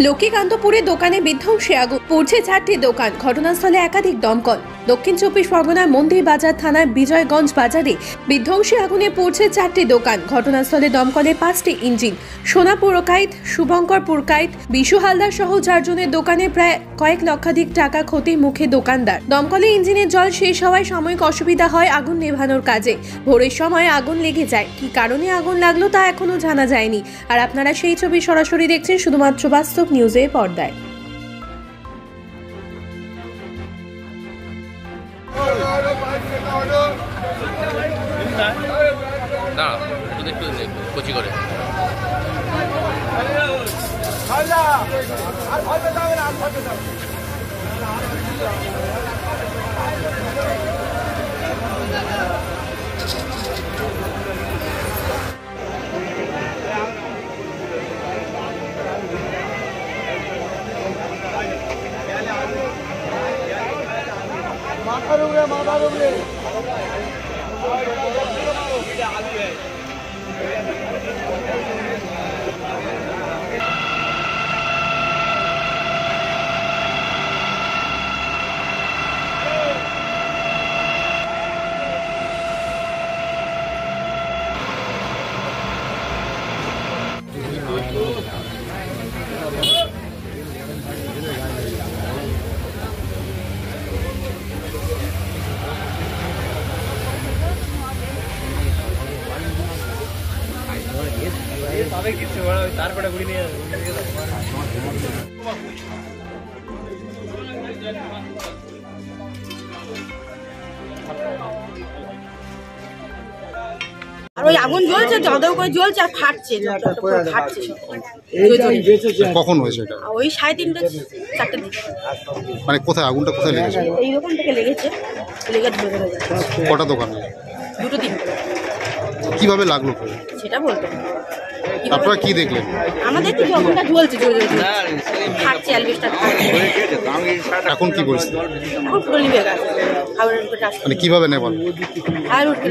লক্ষ্মীকান্তপুরে দোকানে বিধ্বংসী আগুন, পড়ছে 4টি দোকান। ঘটনাস্থলে একাধিক দমকল। দক্ষিণ চব্বিশ পরগনার মন্দির বাজার থানার বিজয়গঞ্জ বাজারে বিধ্বংসী আগুনে পড়ছে 4টি দোকান। ঘটনাস্থলে দমকলের 5টি ইঞ্জিন। সোনা পুরকাইত, শুভঙ্কর পুরকাইত, বিশু হালদার সহ 4 জনের দোকানে প্রায় কয়েক লক্ষাধিক টাকা ক্ষতির মুখে দোকানদার। দমকলে ইঞ্জিনের জল শেষ হওয়ায় সাময়িক অসুবিধা হয় আগুন নেভানোর কাজে। ভোরের সময় আগুন লেগে যায়। কি কারণে আগুন লাগলো তা এখনো জানা যায়নি। আর আপনারা সেই ছবি সরাসরি দেখছেন শুধুমাত্র বাস্তব নিউজের পর্দায়। না একটু কচি করে মাথা রুগলে তারপরে ঘুরি নিয়ে আর ওই আগুন জ্বলছে, জলদেও করে জ্বলছে আর ফাটছে। কখন হয়েছে এটা? ওই 3:30 4টের দিকে। মানে কোথায় আগুনটা কোথায় লেগেছে? এই দোকান থেকে লেগেছে, লেগে ধরে যাচ্ছে। কটা দোকান? 2-3টা। কিভাবে লাগলো? সেটা বলতে পারবো। আপনারা কি দেখলেন? আমাদের তো আগুনটা জ্বলছে, ফাটছে, অ্যালবেস্টার ফাটছে। এখন কি পরিস্থিতি? এখন পুরো লিভে গেছে। মানে কিভাবে নেবেন? আর উঠে